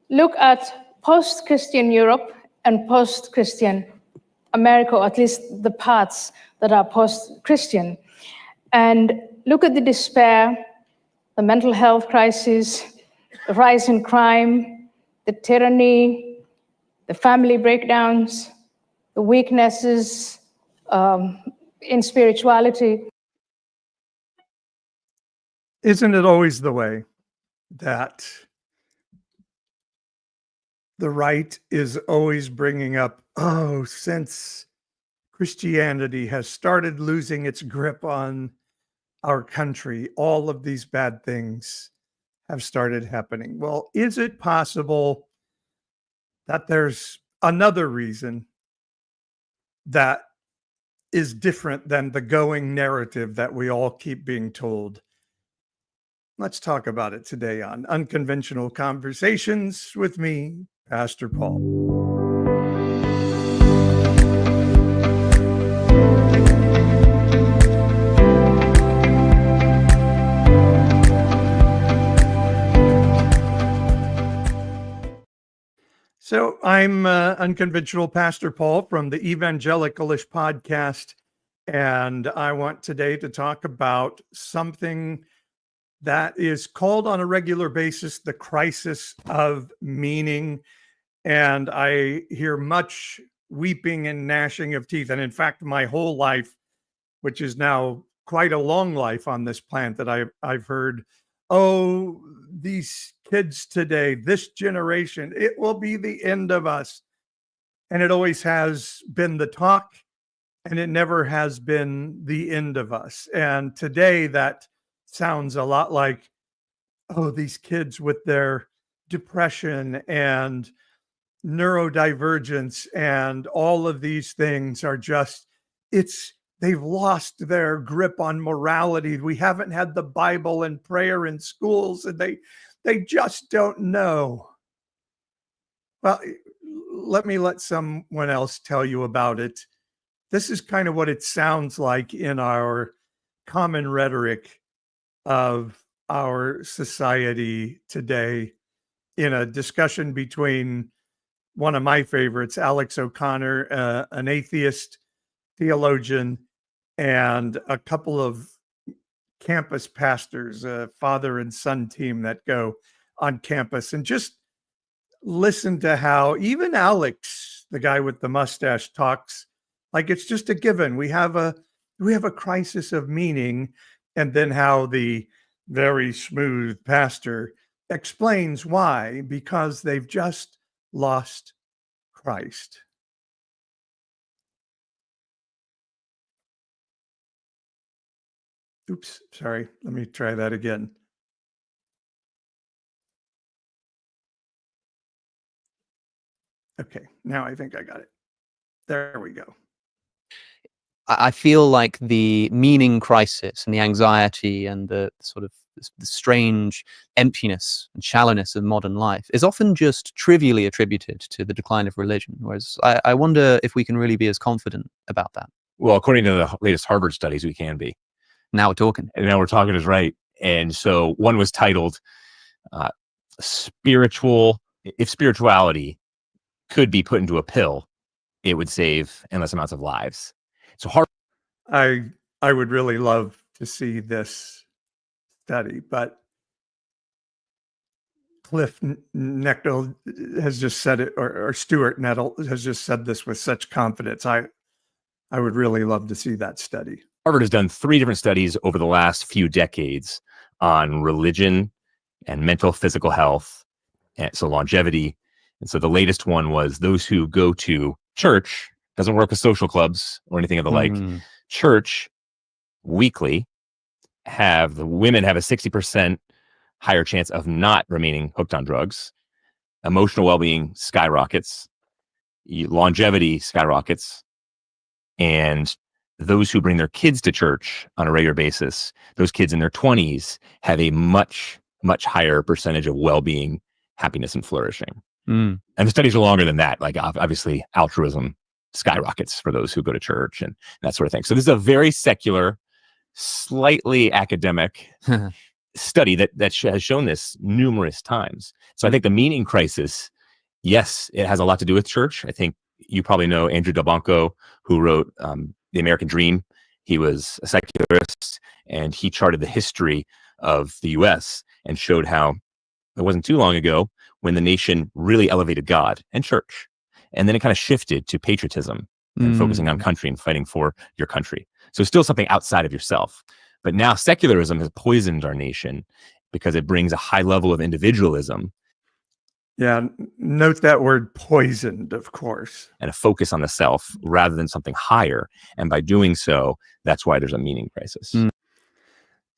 look at post-Christian Europe and post-Christian America, or at least the parts that are post-Christian, and look at the despair, the mental health crisis, the rise in crime, the tyranny, the family breakdowns, the weaknesses in spirituality. Isn't it always the way that the right is always bringing up, oh, since Christianity has started losing its grip on our country, all of these bad things have started happening? Well, is it possible that there's another reason that is different than the going narrative that we all keep being told? Let's talk about it today on Unconventional Conversations with me, Pastor Paul. So I'm Unconventional Pastor Paul from the Evangelicalish podcast, and I want today to talk about something that is called on a regular basis the crisis of meaning. And I hear much weeping and gnashing of teeth. And in fact, my whole life, which is now quite a long life on this planet, that I've heard, oh, these kids today, this generation, it will be the end of us. And it always has been the talk, and it never has been the end of us. And today that sounds a lot like, oh, these kids with their depression and neurodivergence and all of these things are just, they've lost their grip on morality. We haven't had the Bible and prayer in schools, and they just don't know. Well, let someone else tell you about it. This is kind of what it sounds like in our common rhetoric of our society today, in a discussion between one of my favorites, Alex O'Connor, an atheist theologian, and a couple of campus pastors, a father and son team that go on campus, and just listen to how even Alex, the guy with the mustache, talks like it's just a given. We have a crisis of meaning, and then how the very smooth pastor explains why: because they've just lost Christ. Oops, sorry. Let me try that again. Okay, now I think I got it. There we go. I feel like the meaning crisis and the anxiety and the sort of the strange emptiness and shallowness of modern life is often just trivially attributed to the decline of religion. Whereas I wonder if we can really be as confident about that. Well, according to the latest Harvard studies, we can be. Now we're talking. And now we're talking is right. And so one was titled if spirituality could be put into a pill, it would save endless amounts of lives. So I would really love to see this study, but Cliff Neckel has just said it, or Stuart Nettle has just said this with such confidence. I would really love to see that study. Harvard has done 3 different studies over the last few decades on religion and mental physical health, and so longevity. And so the latest one was those who go to church, doesn't work with social clubs or anything of the like, church weekly, the women have a 60% higher chance of not remaining hooked on drugs. Emotional well-being skyrockets, longevity skyrockets, and those who bring their kids to church on a regular basis, those kids in their 20s have a much, much higher percentage of well-being, happiness, and flourishing. And the studies are longer than that. Like obviously altruism skyrockets for those who go to church and that sort of thing. So this is a very secular, slightly academic study that has shown this numerous times. So I think the meaning crisis, yes, it has a lot to do with church. I think you probably know Andrew Delbanco, who wrote The American Dream. He was a secularist, and he charted the history of the U.S. and showed how it wasn't too long ago when the nation really elevated God and church. And then it kind of shifted to patriotism and focusing on country and fighting for your country. So still something outside of yourself. But now secularism has poisoned our nation because it brings a high level of individualism. Yeah, note that word poisoned, of course. And a focus on the self rather than something higher. And by doing so, that's why there's a meaning crisis.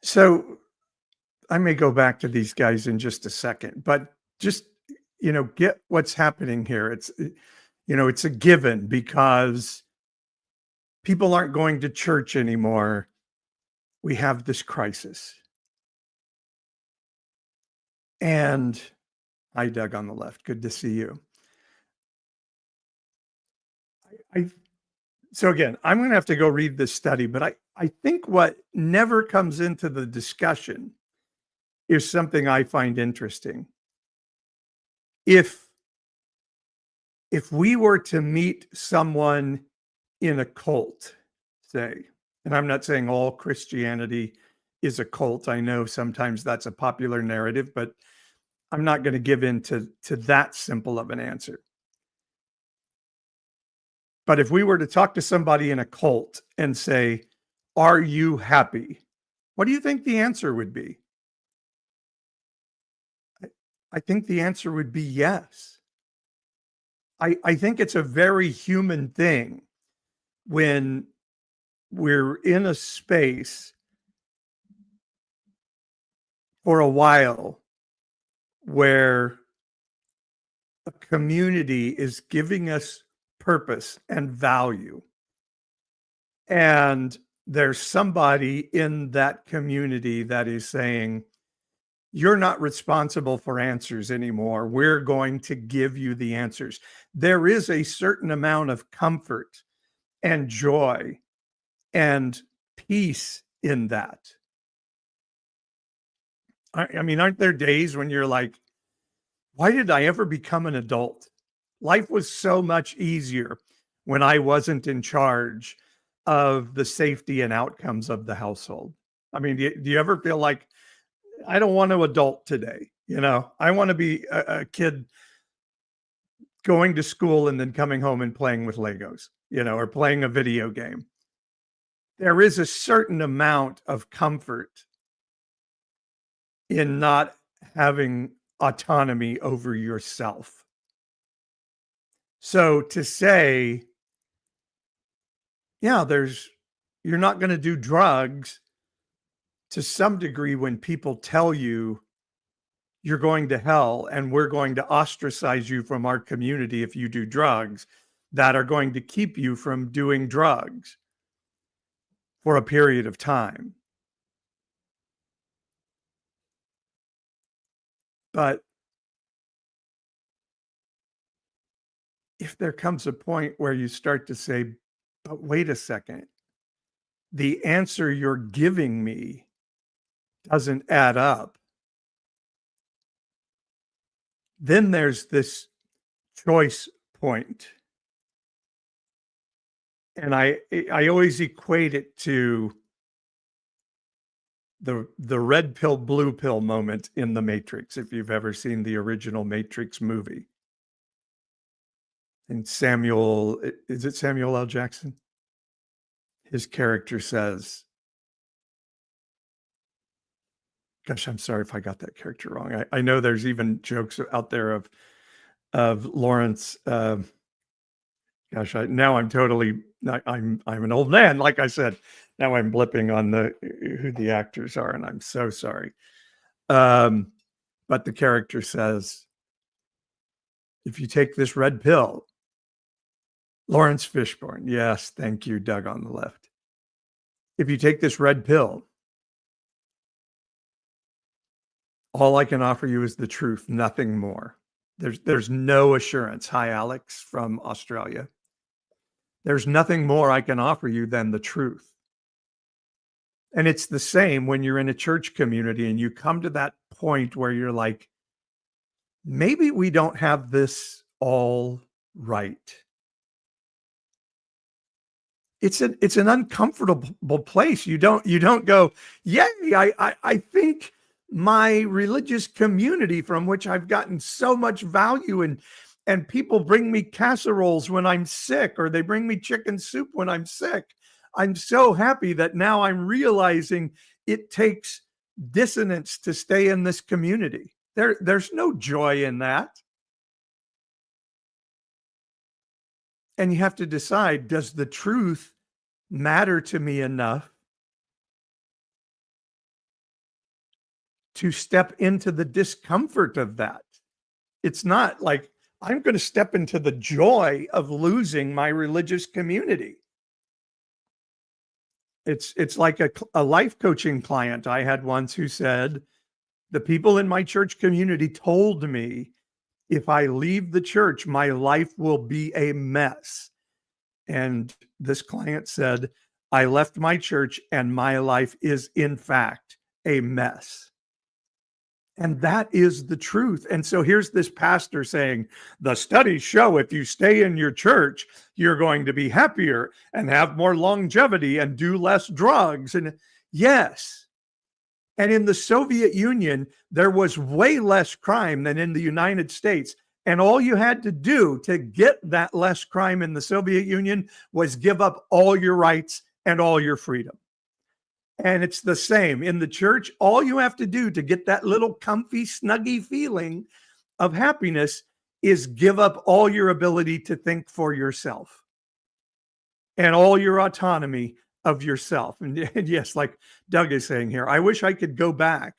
So I may go back to these guys in just a second, but just, get what's happening here. It's, it's a given because people aren't going to church anymore. We have this crisis. And hi, Doug on the left. Good to see you. So again, I'm going to have to go read this study, but I think what never comes into the discussion is something I find interesting. If we were to meet someone in a cult, say, and I'm not saying all Christianity is a cult. I know sometimes that's a popular narrative, but I'm not going to give in to that simple of an answer. But if we were to talk to somebody in a cult and say, "Are you happy?" What do you think the answer would be? I think the answer would be yes. I think it's a very human thing when we're in a space for a while where a community is giving us purpose and value. And there's somebody in that community that is saying, "You're not responsible for answers anymore. We're going to give you the answers." There is a certain amount of comfort and joy and peace in that. I mean, aren't there days when you're like, why did I ever become an adult? Life was so much easier when I wasn't in charge of the safety and outcomes of the household. I mean, do you ever feel like, I don't want to adult today? I want to be a kid going to school and then coming home and playing with Legos, or playing a video game. There is a certain amount of comfort in not having autonomy over yourself. So to say, yeah, you're not going to do drugs, to some degree, when people tell you you're going to hell and we're going to ostracize you from our community if you do drugs, that are going to keep you from doing drugs for a period of time. But if there comes a point where you start to say, but wait a second, the answer you're giving me doesn't add up, then there's this choice point. And I always equate it to the red pill, blue pill moment in The Matrix, if you've ever seen the original Matrix movie. And is it Samuel L. Jackson? His character says, gosh, I'm sorry if I got that character wrong. I know there's even jokes out there of Lawrence. Gosh, now I'm totally. I'm an old man, like I said. Now I'm blipping on who the actors are, and I'm so sorry. But the character says, "If you take this red pill," Lawrence Fishburne. Yes, thank you, Doug on the left. "If you take this red pill, all I can offer you is the truth, nothing more. There's no assurance." Hi, Alex from Australia. "There's nothing more I can offer you than the truth. And it's the same when you're in a church community and you come to that point where you're like, maybe we don't have this all right. It's an uncomfortable place. You don't go, yay, I think my religious community from which I've gotten so much value, and people bring me casseroles when I'm sick, or they bring me chicken soup when I'm sick. I'm so happy that now I'm realizing it takes dissonance to stay in this community. There's no joy in that. And you have to decide, does the truth matter to me enough to step into the discomfort of that? It's not like I'm going to step into the joy of losing my religious community. It's like a life coaching client I had once who said, the people in my church community told me if I leave the church, my life will be a mess. And this client said, I left my church and my life is in fact a mess. And that is the truth. And so here's this pastor saying, the studies show if you stay in your church, you're going to be happier and have more longevity and do less drugs. And yes. And in the Soviet Union, there was way less crime than in the United States. And all you had to do to get that less crime in the Soviet Union was give up all your rights and all your freedom. And it's the same in the church. All you have to do to get that little comfy, snuggy feeling of happiness is give up all your ability to think for yourself and all your autonomy of yourself. And yes, like Doug is saying here, I wish I could go back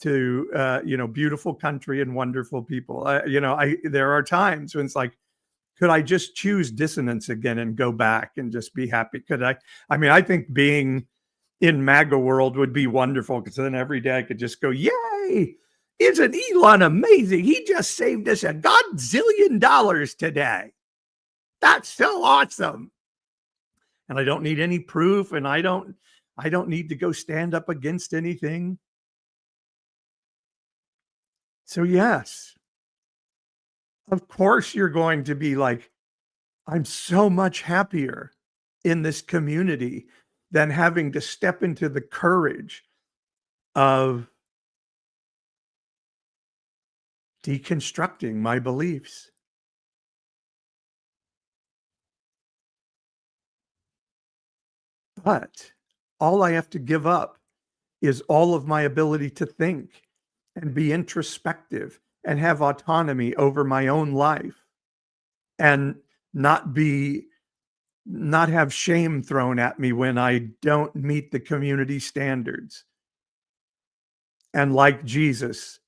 to, beautiful country and wonderful people. There are times when it's like, could I just choose dissonance again and go back and just be happy? Could I? I mean, I think being in MAGA world would be wonderful, because then every day I could just go, yay, isn't Elon amazing? He just saved us $1 gazillion today. That's so awesome. And I don't need any proof, and I don't need to go stand up against anything. So yes, of course you're going to be like, I'm so much happier in this community than having to step into the courage of deconstructing my beliefs. But all I have to give up is all of my ability to think and be introspective and have autonomy over my own life, and not have shame thrown at me when I don't meet the community standards. And like Jesus,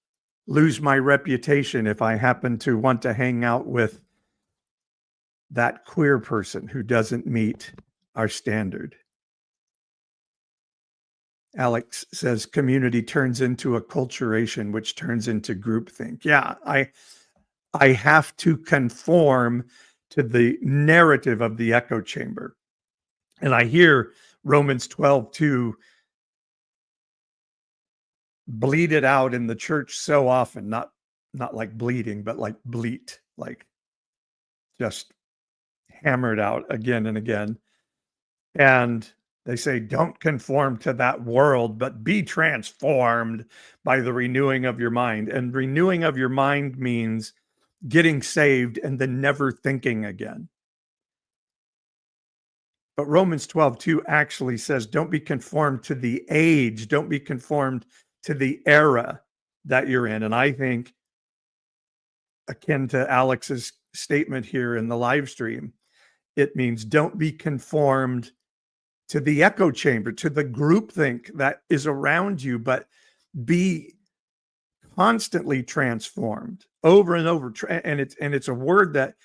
lose my reputation if I happen to want to hang out with that queer person who doesn't meet our standard. Alex says community turns into acculturation, which turns into groupthink. Yeah, I have to conform to the narrative of the echo chamber. And I hear Romans 12:2 bleated out in the church so often, not like bleeding, but like bleat, like just hammered out again and again. And they say, don't conform to that world, but be transformed by the renewing of your mind. And renewing of your mind means getting saved and then never thinking again. But Romans 12:2 actually says, don't be conformed to the age, don't be conformed to the era that you're in. And I think, akin to Alex's statement here in the live stream, it means don't be conformed to the echo chamber, to the groupthink that is around you, but be constantly transformed over and over. And it's a word that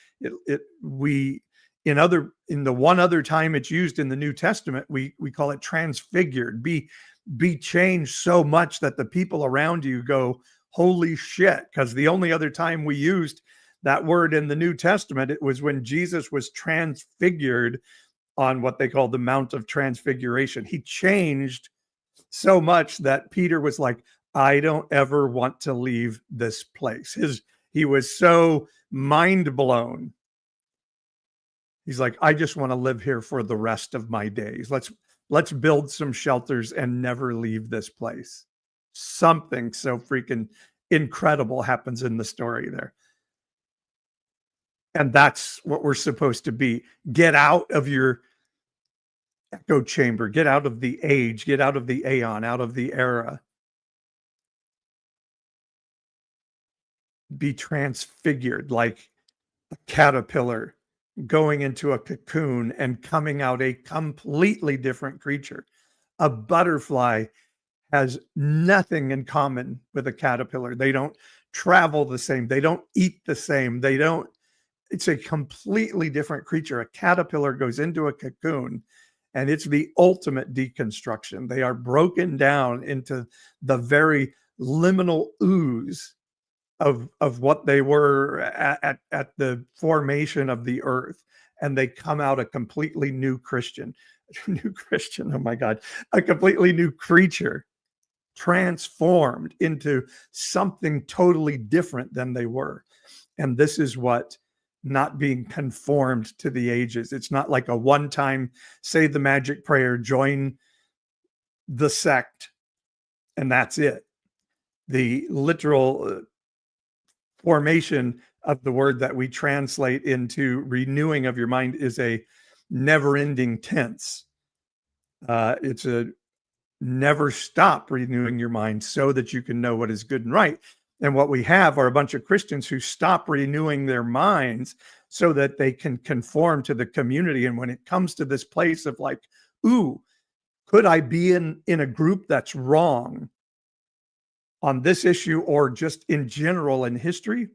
we in the one other time it's used in the New Testament, we call it transfigured. Be changed so much that the people around you go, holy shit. Because the only other time we used that word in the New Testament, it was when Jesus was transfigured on what they call the Mount of Transfiguration. He changed so much that Peter was like, I don't ever want to leave this place. He was so mind blown. He's like, I just want to live here for the rest of my days. Let's build some shelters and never leave this place. Something so freaking incredible happens in the story there. And that's what we're supposed to be. Get out of your echo chamber, get out of the age, get out of the aeon, out of the era. Be transfigured like a caterpillar going into a cocoon and coming out a completely different creature. A butterfly has nothing in common with a caterpillar. They don't travel the same. They don't eat the same. It's a completely different creature. A caterpillar goes into a cocoon and it's the ultimate deconstruction. They are broken down into the very liminal ooze of what they were at the formation of the earth, and they come out a completely new Christian. Oh my God, a completely new creature, transformed into something totally different than they were. And this is what not being conformed to the ages. It's not like a one-time say the magic prayer, join the sect, and that's it. The literal formation of the word that we translate into renewing of your mind is a never-ending tense. It's a never stop renewing your mind so that you can know what is good and right. And what we have are a bunch of Christians who stop renewing their minds so that they can conform to the community. And when it comes to this place of like, ooh, could I be in a group that's wrong on this issue or just in general in history?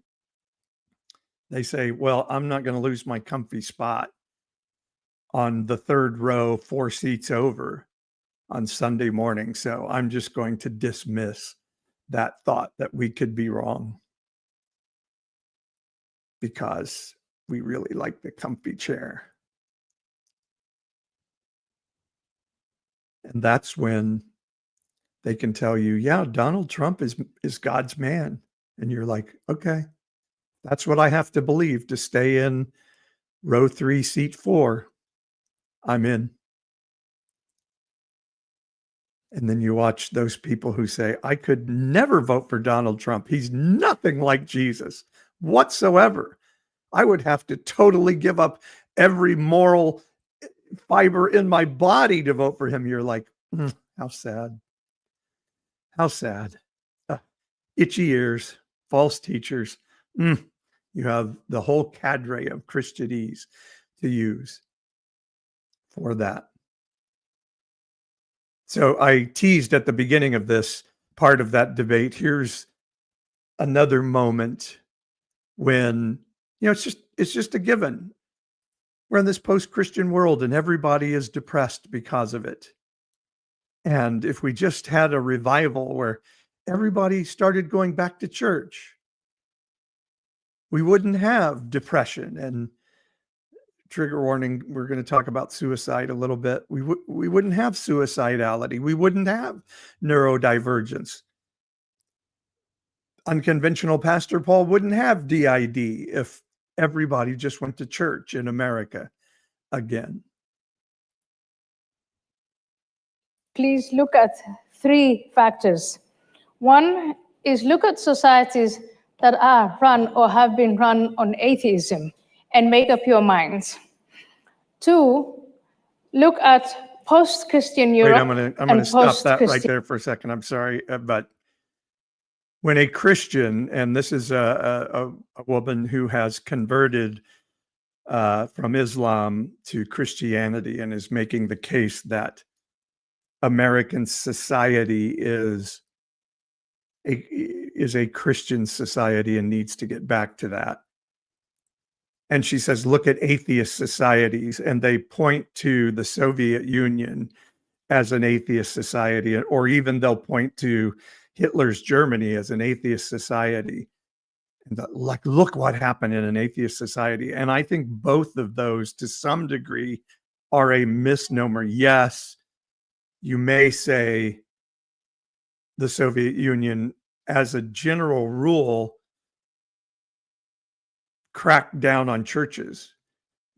They say, well, I'm not going to lose my comfy spot on the third row, 4 seats over on Sunday morning. So I'm just going to dismiss that thought that we could be wrong because we really like the comfy chair. And that's when they can tell you, yeah, Donald Trump is God's man. And you're like, okay, that's what I have to believe to stay in row 3, seat 4. I'm in. And then you watch those people who say, I could never vote for Donald Trump. He's nothing like Jesus whatsoever. I would have to totally give up every moral fiber in my body to vote for him. You're like, how sad. How sad. Itchy ears, false teachers. You have the whole cadre of Christianese to use for that. So I teased at the beginning of this part of that debate. Here's another moment when, it's just a given. We're in this post-Christian world and everybody is depressed because of it. And if we just had a revival where everybody started going back to church, we wouldn't have depression and trigger warning. We're going to talk about suicide a little bit. We wouldn't have suicidality. We wouldn't have neurodivergence. Unconventional Pastor Paul wouldn't have DID if everybody just went to church in America again. Please look at 3 factors. One is look at societies that are run or have been run on atheism and make up your minds. 2, look at post-Christian Europe. Wait, I'm gonna stop that right there for a second. I'm sorry, but when a Christian, and this is a woman who has converted from Islam to Christianity and is making the case that American society is a Christian society and needs to get back to that. And she says, look at atheist societies, and they point to the Soviet Union as an atheist society, or even they'll point to Hitler's Germany as an atheist society. And like, look what happened in an atheist society. And I think both of those, to some degree, are a misnomer. Yes, you may say the Soviet Union, as a general rule, cracked down on churches,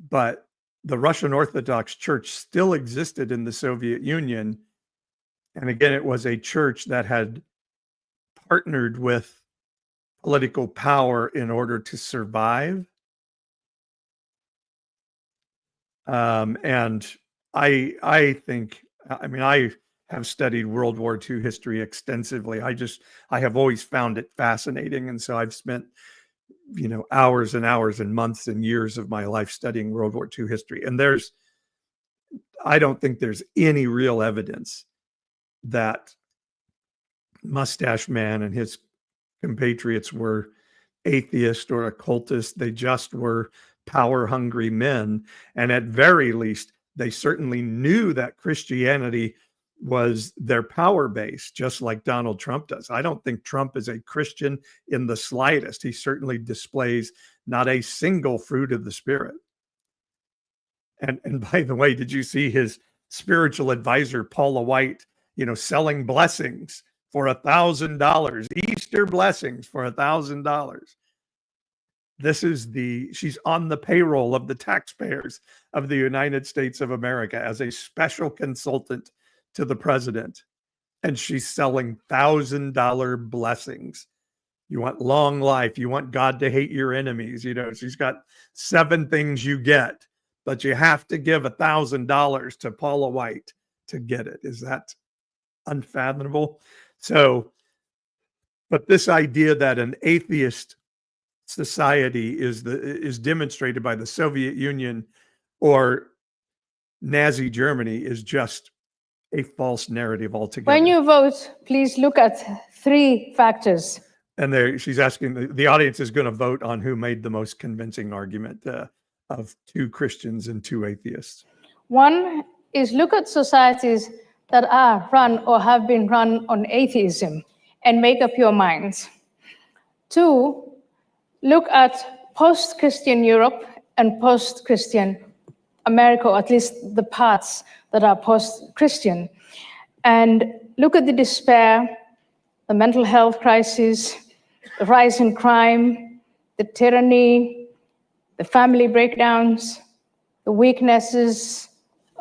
but the Russian Orthodox Church still existed in the Soviet Union. And again, it was a church that had partnered with political power in order to survive. And I think, I mean, I have studied World War II history extensively. I have always found it fascinating. And so I've spent, hours and hours and months and years of my life studying World War II history. And I don't think there's any real evidence that Mustache Man and his compatriots were atheist or occultist. They just were power hungry men. And at very least, they certainly knew that Christianity was their power base, just like Donald Trump does. I don't think Trump is a Christian in the slightest. He certainly displays not a single fruit of the Spirit. And by the way, did you see his spiritual advisor, Paula White, selling blessings for $1,000, Easter blessings for $1,000? She's on the payroll of the taxpayers of the United States of America as a special consultant to the president. And she's selling $1,000 blessings. You want long life. You want God to hate your enemies. She's got 7 things you get, but you have to give $1,000 to Paula White to get it. Is that unfathomable? So, but this idea that an atheist society is demonstrated by the Soviet Union or Nazi Germany is just a false narrative altogether. When you vote, please look at 3 factors. And she's asking, the audience is going to vote on who made the most convincing argument of 2 Christians and 2 atheists. 1 is look at societies that are run or have been run on atheism and make up your minds. 2, look at post-Christian Europe and post-Christian America, or at least the parts that are post-Christian, and look at the despair, the mental health crisis, the rise in crime, the tyranny, the family breakdowns, the weaknesses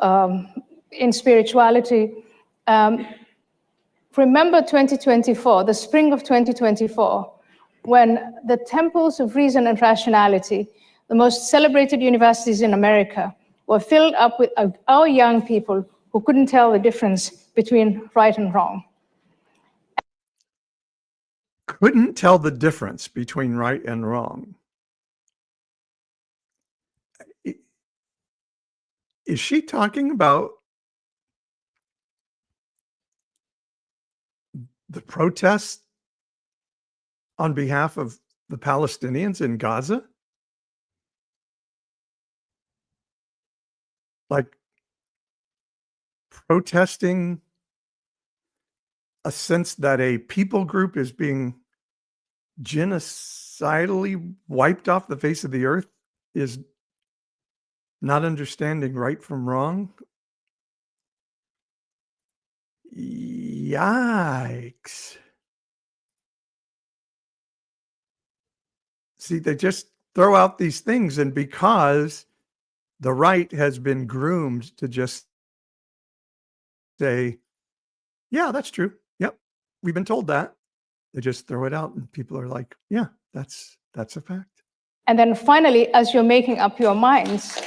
in spirituality. Remember 2024, the spring of 2024, when the temples of reason and rationality, the most celebrated universities in America, were filled up with our young people who couldn't tell the difference between right and wrong. Couldn't tell the difference between right and wrong. Is she talking about the protests on behalf of the Palestinians in Gaza? Like protesting a sense that a people group is being genocidally wiped off the face of the earth is not understanding right from wrong? Yikes. See, they just throw out these things, and because the right has been groomed to just say, yeah, that's true. Yep, we've been told that. They just throw it out, and people are like, yeah, that's a fact. And then finally, as you're making up your minds.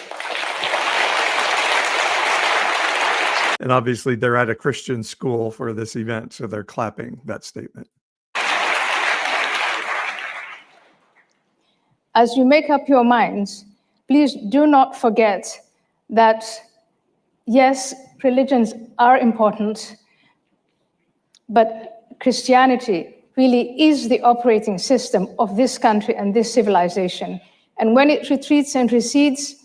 And obviously, they're at a Christian school for this event, so they're clapping that statement. As you make up your minds, please do not forget that, yes, religions are important, but Christianity really is the operating system of this country and this civilization. And when it retreats and recedes,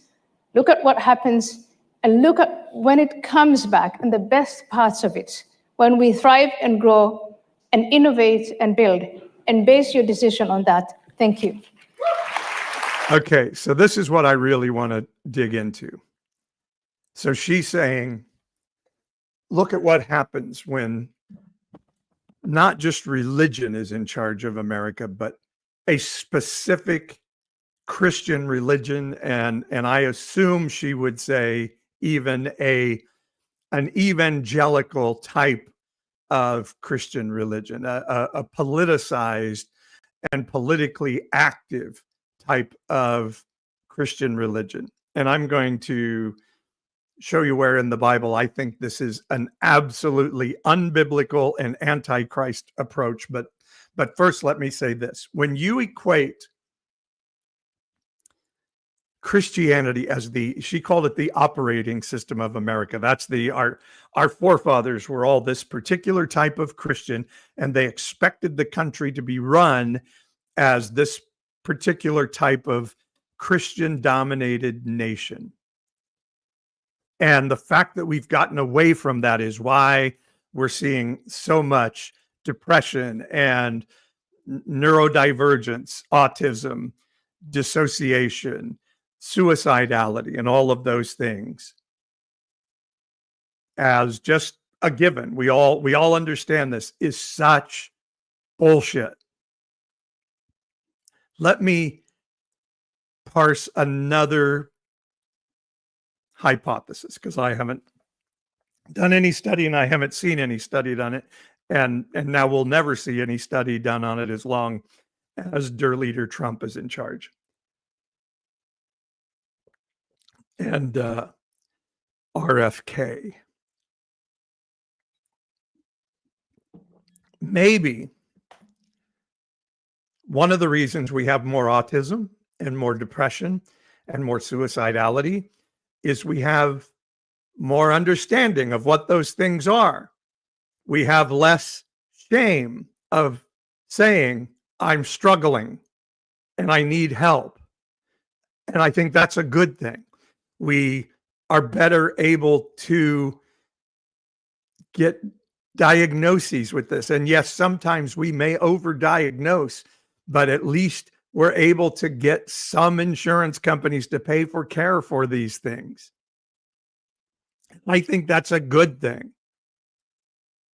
look at what happens, and look at when it comes back and the best parts of it, when we thrive and grow and innovate and build, and base your decision on that. Thank you. Okay, so this is what I really want to dig into. So she's saying, look at what happens when not just religion is in charge of America, but a specific Christian religion, and I assume she would say even an evangelical type of Christian religion, a politicized and politically active type of Christian religion. And I'm going to show you where in the Bible I think this is an absolutely unbiblical and antichrist approach. But first, let me say this. When you equate Christianity as she called it the operating system of America. That's our forefathers were all this particular type of Christian, and they expected the country to be run as this particular type of Christian dominated nation. And the fact that we've gotten away from that is why we're seeing so much depression and neurodivergence, autism, dissociation, suicidality, and all of those things as just a given. We all understand this is such bullshit. Let me parse another hypothesis, because I haven't done any study and I haven't seen any study on it, and now we'll never see any study done on it as long as Der Leader Trump is in charge. And RFK. Maybe one of the reasons we have more autism and more depression and more suicidality is we have more understanding of what those things are. We have less shame of saying, I'm struggling and I need help. And I think that's a good thing. We are better able to get diagnoses with this. And yes, sometimes we may overdiagnose, but at least we're able to get some insurance companies to pay for care for these things. I think that's a good thing.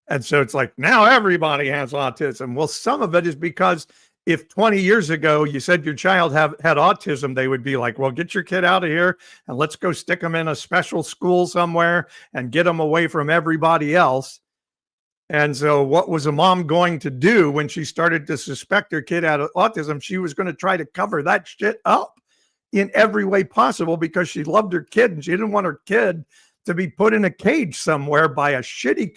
And so it's like, now everybody has autism. Well, some of it is because if 20 years ago you said your child had autism, they would be like, well, get your kid out of here and let's go stick them in a special school somewhere and get them away from everybody else. And so what was a mom going to do when she started to suspect her kid had autism? She was going to try to cover that shit up in every way possible because she loved her kid and she didn't want her kid to be put in a cage somewhere by a shitty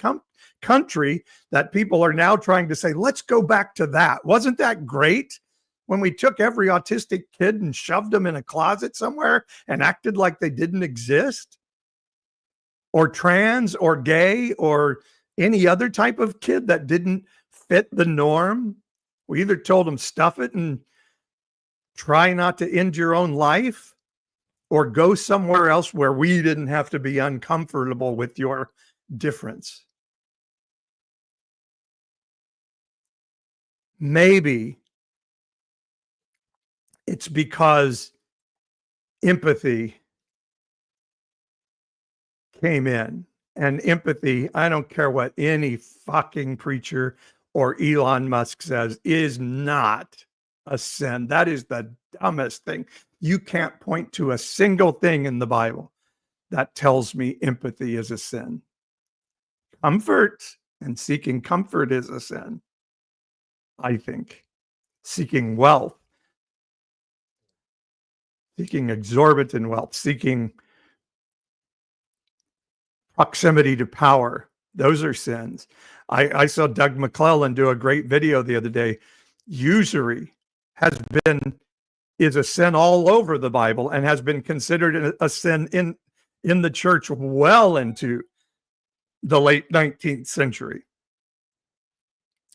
country that people are now trying to say, let's go back to that. Wasn't that great when we took every autistic kid and shoved them in a closet somewhere and acted like they didn't exist? Or trans or gay or any other type of kid that didn't fit the norm? We either told them stuff it and try not to end your own life, or go somewhere else where we didn't have to be uncomfortable with your difference. Maybe it's because empathy came in. And empathy, I don't care what any fucking preacher or Elon Musk says, is not a sin. That is the dumbest thing. You can't point to a single thing in the Bible that tells me empathy is a sin. Comfort and seeking comfort is a sin, I think. Seeking wealth, seeking exorbitant wealth, seeking proximity to power, those are sins. I saw Doug McClellan do a great video the other day. Usury is a sin all over the Bible and has been considered a sin in the church well into the late 19th century.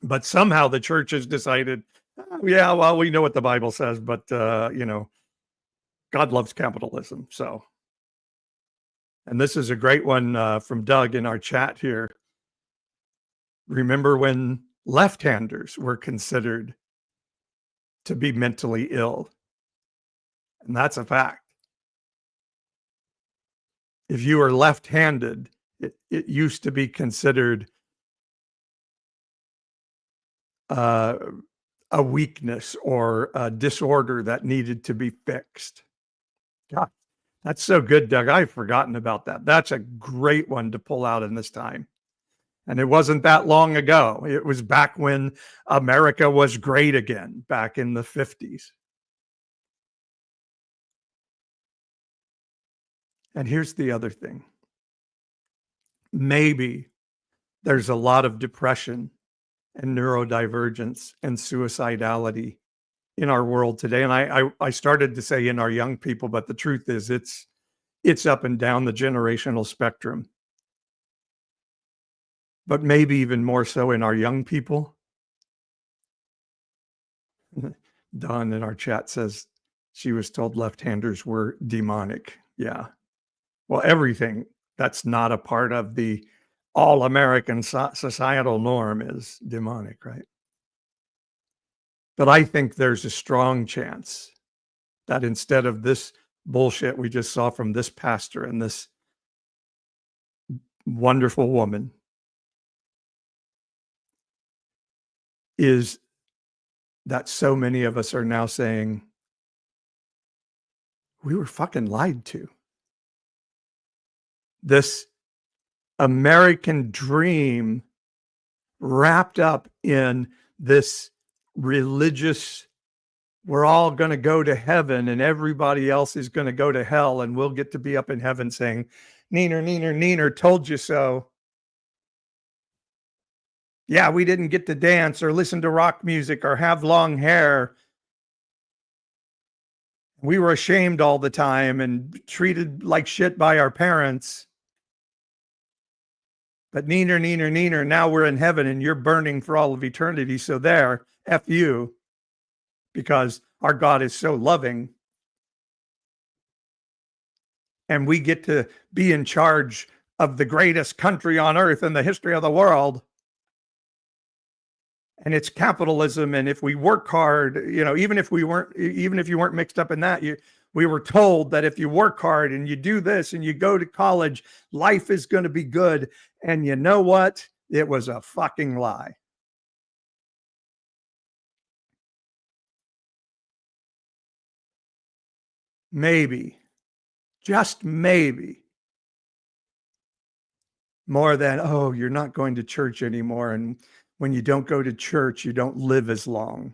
But somehow the church has decided, yeah, well, we know what the Bible says, but God loves capitalism. So, and this is a great one from Doug in our chat here. Remember when left-handers were considered to be mentally ill? And that's a fact. If you were left-handed, it used to be considered a weakness or a disorder that needed to be fixed. God, that's so good, Doug. I've forgotten about that. That's a great one to pull out in this time. And it wasn't that long ago. It was back when America was great again, back in the 50s. And here's the other thing. Maybe there's a lot of depression and neurodivergence and suicidality in our world today. And I started to say in our young people, but the truth is it's up and down the generational spectrum. But maybe even more so in our young people. Dawn in our chat says she was told left-handers were demonic. Yeah. Well, everything that's not a part of the all-American societal norm is demonic, right? But I think there's a strong chance that instead of this bullshit we just saw from this pastor and this wonderful woman, is that so many of us are now saying, we were fucking lied to. This American dream wrapped up in this religious, we're all going to go to heaven and everybody else is going to go to hell and we'll get to be up in heaven saying, neener, neener, neener, told you so. Yeah, we didn't get to dance or listen to rock music or have long hair. We were ashamed all the time and treated like shit by our parents. But neener, neener, neener, now we're in heaven and you're burning for all of eternity. So there, F you, because our God is so loving. And we get to be in charge of the greatest country on earth in the history of the world. And it's capitalism. And if we work hard, even if you weren't mixed up in that, we were told that if you work hard and you do this and you go to college, life is going to be good. And you know what? It was a fucking lie. Maybe, just maybe, more than, oh, you're not going to church anymore. And when you don't go to church, you don't live as long.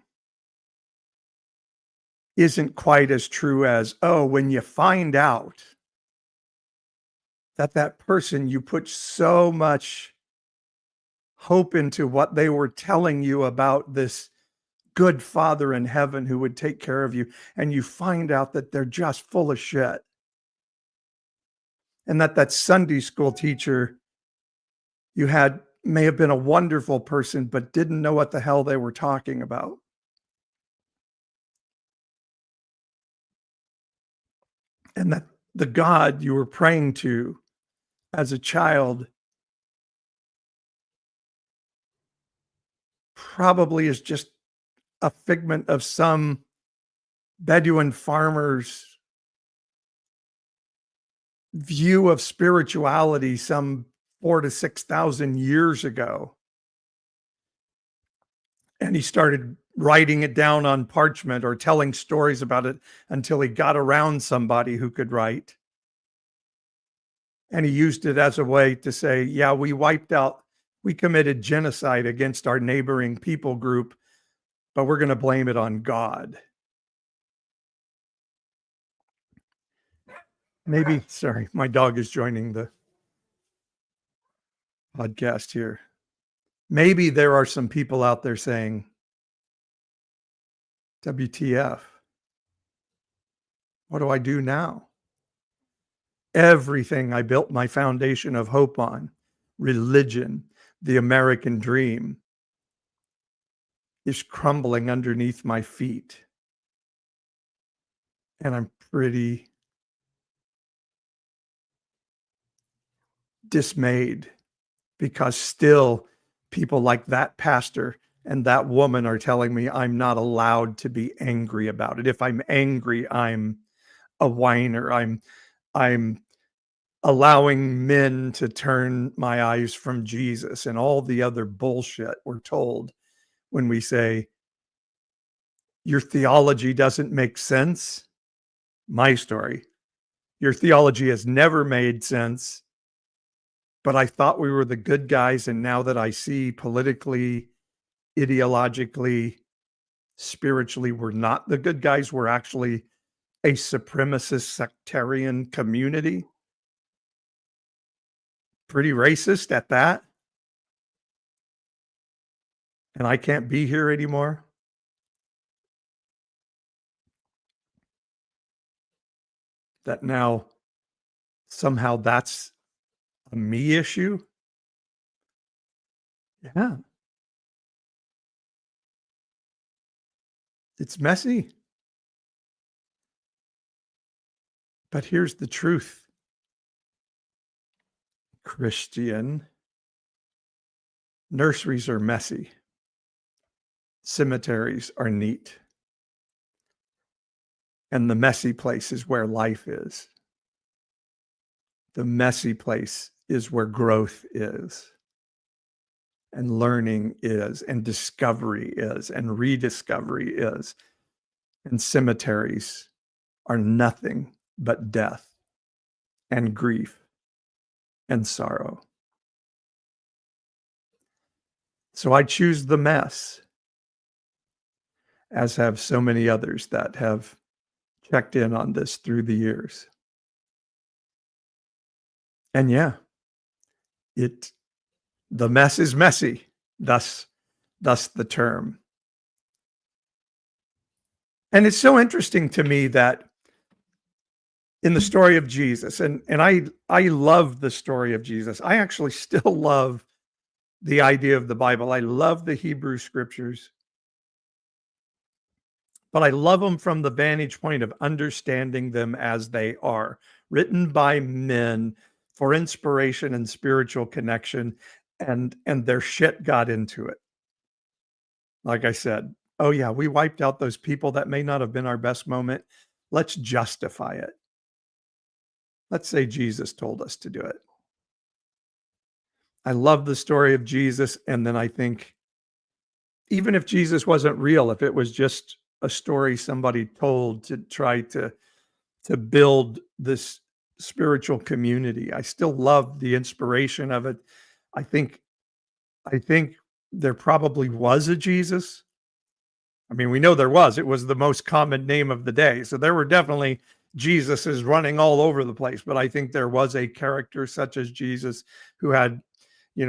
Isn't quite as true as, oh, when you find out that person you put so much hope into what they were telling you about this good Father in heaven who would take care of you, and you find out that they're just full of shit. And that Sunday school teacher you had may have been a wonderful person, but didn't know what the hell they were talking about. And that the God you were praying to as a child probably is just a figment of some Bedouin farmer's view of spirituality some 4,000 to 6,000 years ago. And he started writing it down on parchment or telling stories about it until he got around somebody who could write. And he used it as a way to say, yeah, we committed genocide against our neighboring people group, but we're going to blame it on God. Maybe, sorry, my dog is joining the podcast here. Maybe there are some people out there saying, WTF? What do I do now? Everything I built my foundation of hope on, religion, the American dream, is crumbling underneath my feet. And I'm pretty dismayed because still people like that pastor and that woman are telling me I'm not allowed to be angry about it. If I'm angry, I'm a whiner. I'm allowing men to turn my eyes from Jesus and all the other bullshit we're told when we say, your theology doesn't make sense. My story. Your theology has never made sense, but I thought we were the good guys, and now that I see politically, ideologically, spiritually, we're not the good guys. We're actually a supremacist sectarian community. Pretty racist at that. And I can't be here anymore. That now somehow that's a me issue. Yeah. It's messy. But here's the truth, Christian. Nurseries are messy. Cemeteries are neat. And the messy place is where life is. The messy place is where growth is, and learning is, and discovery is, and rediscovery is. And cemeteries are nothing but death and grief and sorrow. So I choose the mess, as have so many others that have checked in on this through the years. And yeah, the mess is messy, thus the term. And it's so interesting to me that in the story of Jesus, and I love the story of Jesus. I actually still love the idea of the Bible. I love the Hebrew scriptures, but I love them from the vantage point of understanding them as they are, written by men for inspiration and spiritual connection, and their shit got into it. Like I said, oh yeah, we wiped out those people. That may not have been our best moment. Let's justify it. Let's say Jesus told us to do it. I love the story of Jesus. And then I think, even if Jesus wasn't real, if it was just a story somebody told to try to build this spiritual community, I still love the inspiration of it. I think there probably was a Jesus. I mean, we know there was. It was the most common name of the day. So there were definitely Jesuses running all over the place. But I think there was a character such as Jesus who had,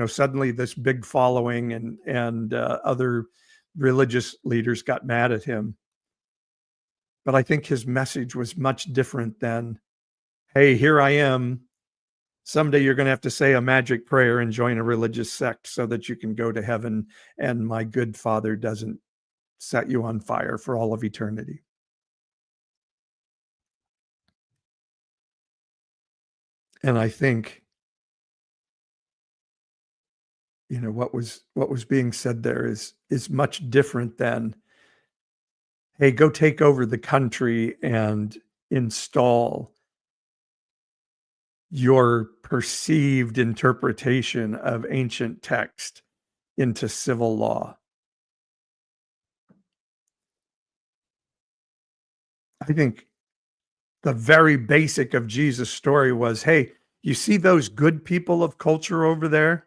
suddenly this big following, and other religious leaders got mad at him. But I think his message was much different than, hey, here I am. Someday you're going to have to say a magic prayer and join a religious sect so that you can go to heaven, and my good Father doesn't set you on fire for all of eternity. And I think, what was being said there is much different than, hey, go take over the country and install your perceived interpretation of ancient text into civil law. I think the very basic of Jesus' story was, hey, you see those good people of culture over there?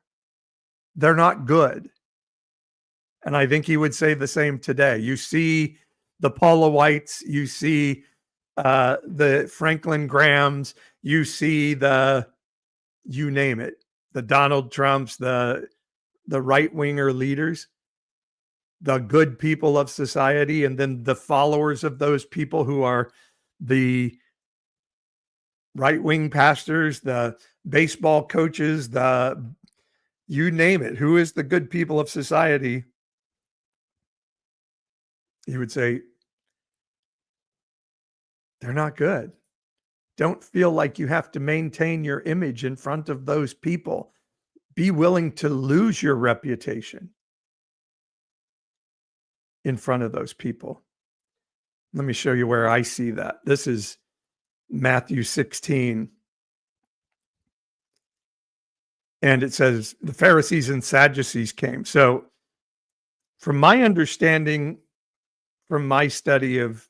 They're not good. And I think he would say the same today. You see the Paula Whites, you see the Franklin Grahams, you see you name it, the Donald Trumps, the right-winger leaders, the good people of society, and then the followers of those people who are the right-wing pastors, the baseball coaches, you name it. Who is the good people of society? He would say, they're not good. Don't feel like you have to maintain your image in front of those people. Be willing to lose your reputation in front of those people. Let me show you where I see that. This is Matthew 16. And it says, the Pharisees and Sadducees came. So From my understanding, from my study of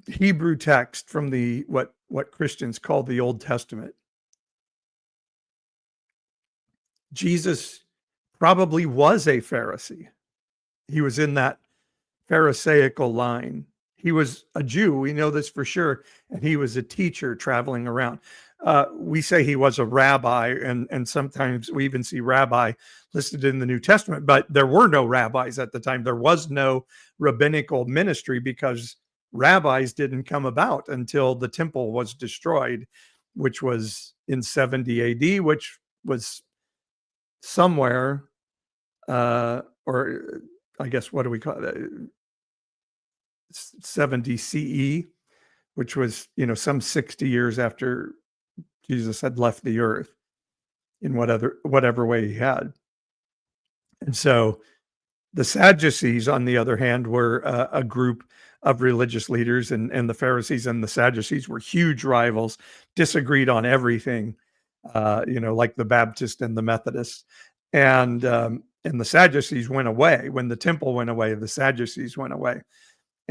Hebrew text from the what Christians call the Old Testament, Jesus probably was a Pharisee. He was in that Pharisaical line. He was a Jew, we know this for sure, and he was a teacher traveling around. We say he was a rabbi, and sometimes we even see rabbi listed in the New Testament, but there were no rabbis at the time. There was no rabbinical ministry because rabbis didn't come about until the temple was destroyed, which was in 70 AD, which was somewhere, or I guess, what do we call it? 70 CE, which was, some 60 years after Jesus had left the earth in whatever way he had. And so the Sadducees, on the other hand, were a group of religious leaders, and the Pharisees and the Sadducees were huge rivals, disagreed on everything, like the Baptists and the Methodists. And the Sadducees went away. When the temple went away, the Sadducees went away.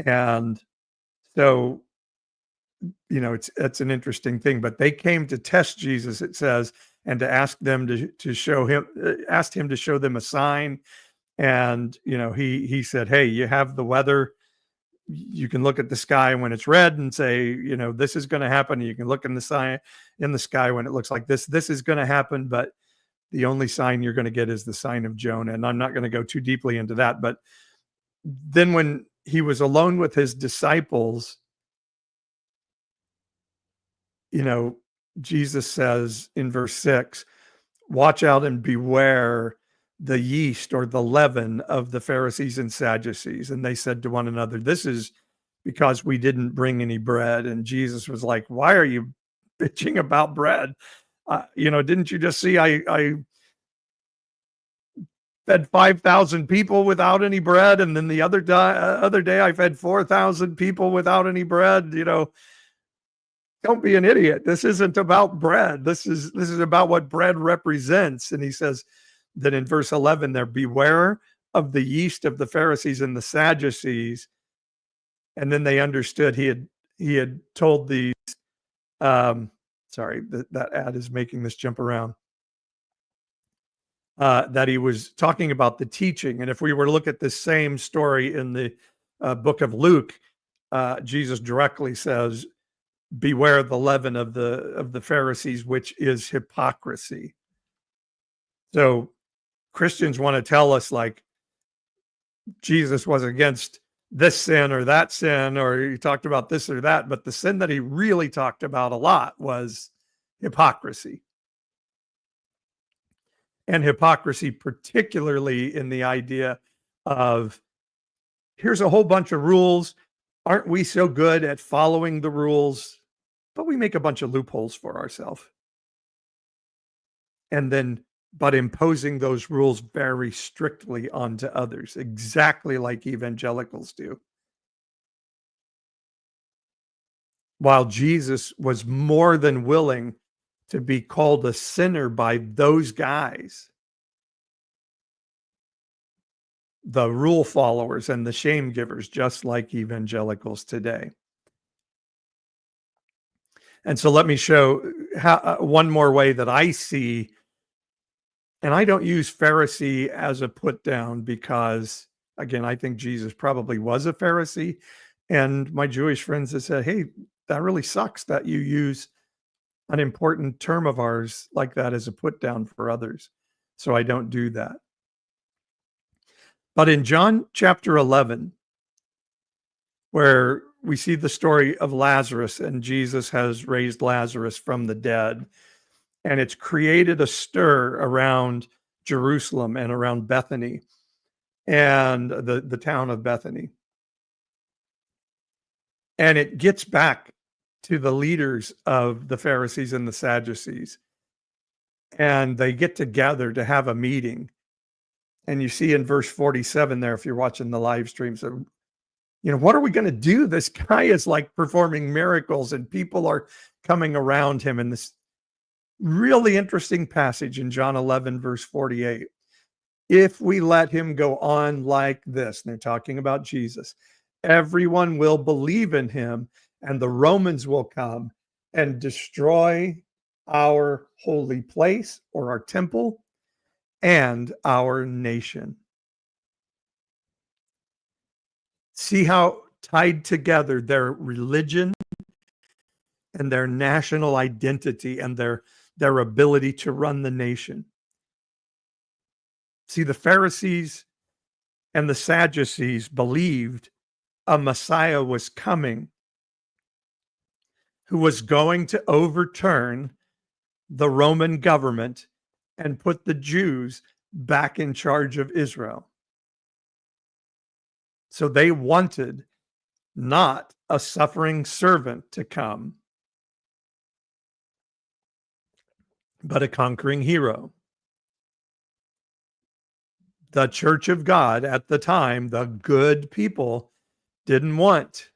And so, it's an interesting thing, but they came to test Jesus, it says, and to ask them to show him, asked him to show them a sign. And, he said, hey, you have the weather. You can look at the sky when it's red and say, this is going to happen. You can look in the sky when it looks like this is going to happen. But the only sign you're going to get is the sign of Jonah. And I'm not going to go too deeply into that. But then when he was alone with his disciples, Jesus says in verse 6, watch out and beware the yeast or the leaven of the Pharisees and Sadducees. And they said to one another, this is because we didn't bring any bread. And Jesus was like, why are you bitching about bread? Didn't you just see I fed 5,000 people without any bread, and then the other day I fed 4,000 people without any bread? Don't be an idiot. This isn't about bread. This is about what bread represents. And he says that in verse 11 there, beware of the yeast of the Pharisees and the Sadducees. And then they understood he had told these, sorry, that ad is making this jump around. That he was talking about the teaching. And if we were to look at this same story in the book of Luke, Jesus directly says, beware the leaven of the Pharisees, which is hypocrisy. So Christians want to tell us like Jesus was against this sin or that sin, or he talked about this or that, but the sin that he really talked about a lot was hypocrisy. And hypocrisy, particularly in the idea of, here's a whole bunch of rules. Aren't we so good at following the rules? But we make a bunch of loopholes for ourselves. But imposing those rules very strictly onto others, exactly like evangelicals do. While Jesus was more than willing to be called a sinner by those guys, the rule followers and the shame givers, just like evangelicals today. And so let me show how, one more way that I see, and I don't use Pharisee as a put down because, again, I think Jesus probably was a Pharisee. And my Jewish friends have said, hey, that really sucks that you use an important term of ours like that as a put down for others. So I don't do that. But in John chapter 11, where we see the story of Lazarus, and Jesus has raised Lazarus from the dead, and it's created a stir around Jerusalem and around Bethany and the town of Bethany. And it gets back to the leaders of the Pharisees and the Sadducees. And they get together to have a meeting. And you see in verse 47 there, if you're watching the live stream, so, what are we going to do? This guy is like performing miracles and people are coming around him. And this really interesting passage in John 11, verse 48. if we let him go on like this, and they're talking about Jesus, everyone will believe in him, and the Romans will come and destroy our holy place or our temple and our nation. See how tied together their religion and their national identity and their ability to run the nation. See, the Pharisees and the Sadducees believed a Messiah was coming who was going to overturn the Roman government and put the Jews back in charge of Israel. So they wanted not a suffering servant to come, but a conquering hero. The Church of God at the time, the good people, didn't want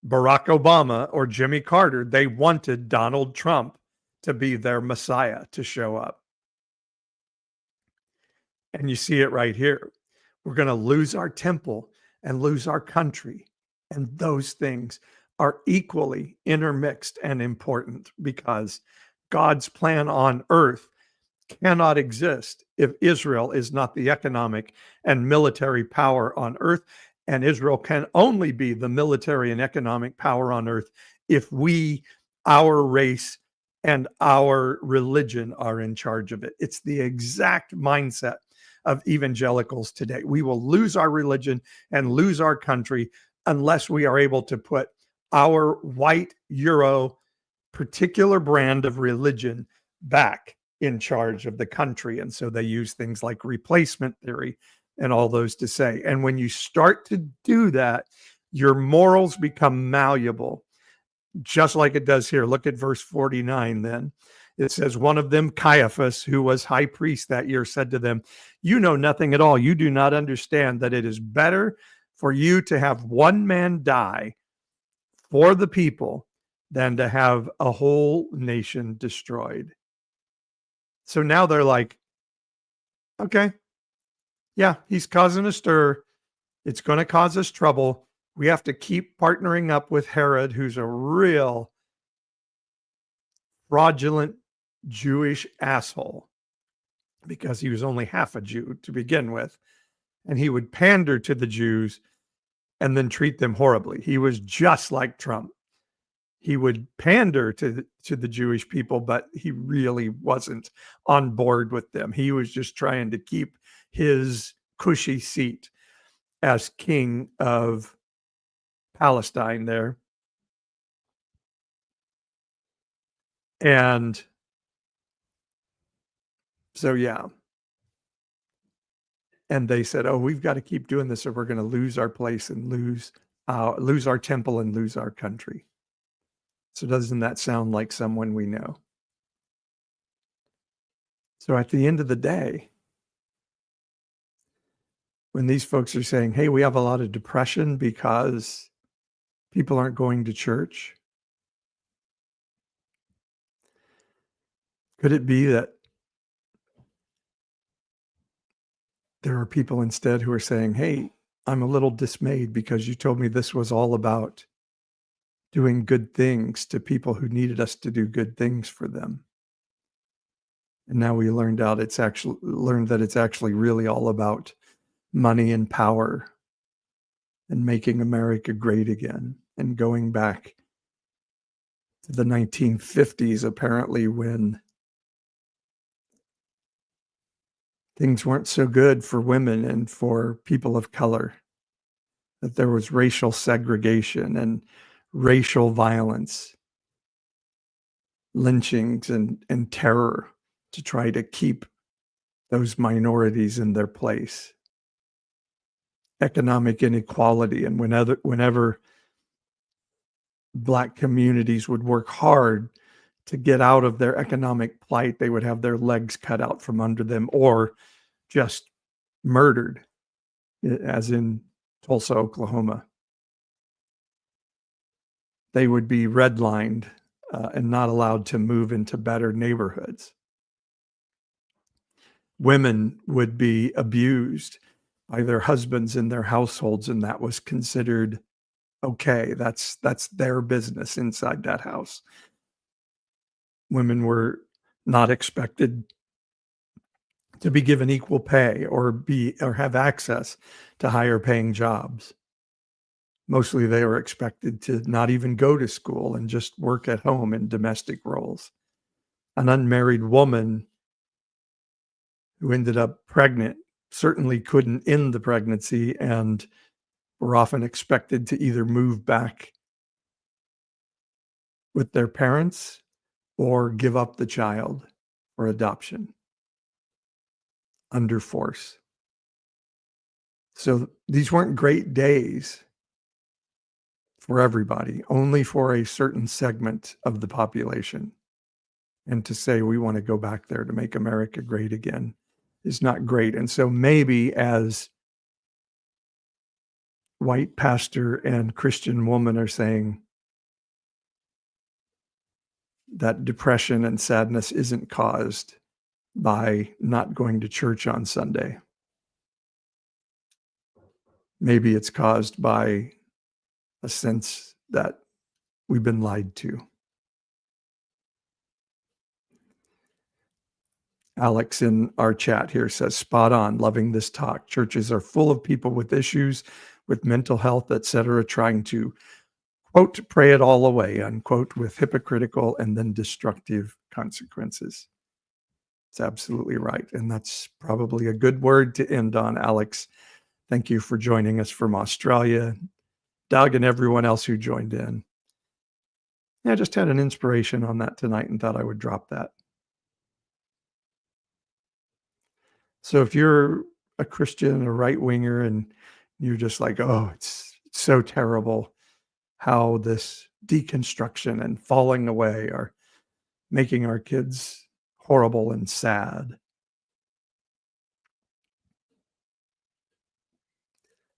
Barack Obama or Jimmy Carter. They wanted Donald Trump to be their Messiah, to show up. And you see it right here. We're going to lose our temple and lose our country. And those things are equally intermixed and important, because God's plan on earth cannot exist if Israel is not the economic and military power on earth. And Israel can only be the military and economic power on earth if we, our race, and our religion are in charge of it. It's the exact mindset of evangelicals today. We will lose our religion and lose our country unless we are able to put our white Euro particular brand of religion back in charge of the country. And so they use things like replacement theory and all those to say. And when you start to do that, your morals become malleable, just like it does here. Look at verse 49 then. It says, one of them, Caiaphas, who was high priest that year, said to them, you know nothing at all. You do not understand that it is better for you to have one man die for the people than to have a whole nation destroyed. So now they're like, okay, yeah, he's causing a stir. It's going to cause us trouble. We have to keep partnering up with Herod, who's a real fraudulent Jewish asshole, because he was only half a Jew to begin with. And he would pander to the Jews and then treat them horribly. He was just like Trump. He would pander to the Jewish people, but he really wasn't on board with them. He was just trying to keep his cushy seat as king of Palestine there. And so, yeah. And they said, oh, we've got to keep doing this or we're going to lose our place and lose our temple and lose our country. So doesn't that sound like someone we know? So at the end of the day, when these folks are saying, hey, we have a lot of depression because people aren't going to church, could it be that there are people instead who are saying, hey, I'm a little dismayed because you told me this was all about doing good things to people who needed us to do good things for them. And now we learned that it's actually really all about money and power and making America great again, and going back to the 1950s, apparently, when things weren't so good for women and for people of color, that there was racial segregation and racial violence, lynchings and terror to try to keep those minorities in their place. Economic inequality, and whenever Black communities would work hard to get out of their economic plight, they would have their legs cut out from under them or just murdered, as in Tulsa, Oklahoma. They would be redlined and not allowed to move into better neighborhoods. women would be abused by their husbands in their households, and that was considered okay. That's their business inside that house. Women were not expected to be given equal pay or have access to higher paying jobs. Mostly they were expected to not even go to school and just work at home in domestic roles. An unmarried woman who ended up pregnant certainly couldn't end the pregnancy and were often expected to either move back with their parents or give up the child for adoption under force. So these weren't great days for everybody, only for a certain segment of the population. And to say we want to go back there to make America great again is not great. And so maybe as white pastor and Christian woman are saying that depression and sadness isn't caused by not going to church on Sunday. Maybe it's caused by a sense that we've been lied to. Alex in our chat here says, spot on, loving this talk. Churches are full of people with issues, with mental health, etc., trying to, quote, pray it all away, unquote, with hypocritical and then destructive consequences. It's absolutely right. And that's probably a good word to end on, Alex. Thank you for joining us from Australia. Doug and everyone else who joined in. Yeah, I just had an inspiration on that tonight and thought I would drop that. So if you're a Christian, a right-winger, and you're just like, oh, it's so terrible how this deconstruction and falling away are making our kids horrible and sad.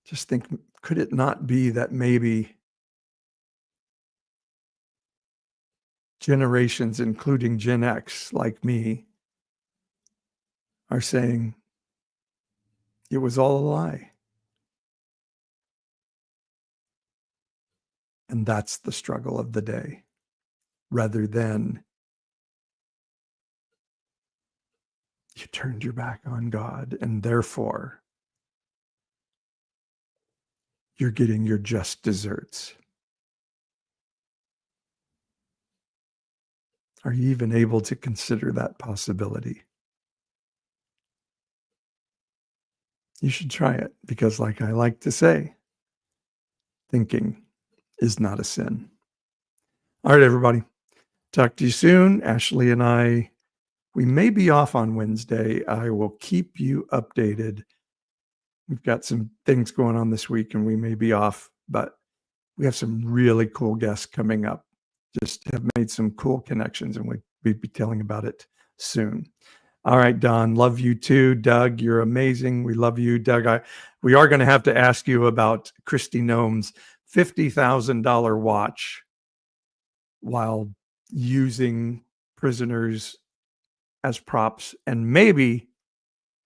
Just think, could it not be that maybe generations, including Gen X, like me, are saying it was all a lie? And that's the struggle of the day, rather than you turned your back on God and therefore you're getting your just desserts. Are you even able to consider that possibility? You should try it because, like I like to say, thinking is not a sin. All right, everybody. Talk to you soon. Ashley and I, we may be off on Wednesday. I will keep you updated. We've got some things going on this week and we may be off, but we have some really cool guests coming up. Just have made some cool connections and we'll be telling about it soon. All right, Don, love you too. Doug, you're amazing. We love you. Doug, we are going to have to ask you about Kristi Noem's $50,000 watch while using prisoners as props and maybe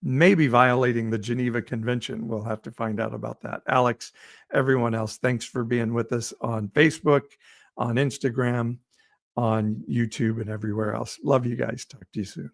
violating the Geneva Convention. We'll have to find out about that. Alex, everyone else, thanks for being with us on Facebook, on Instagram, on YouTube, and everywhere else. Love you guys. Talk to you soon.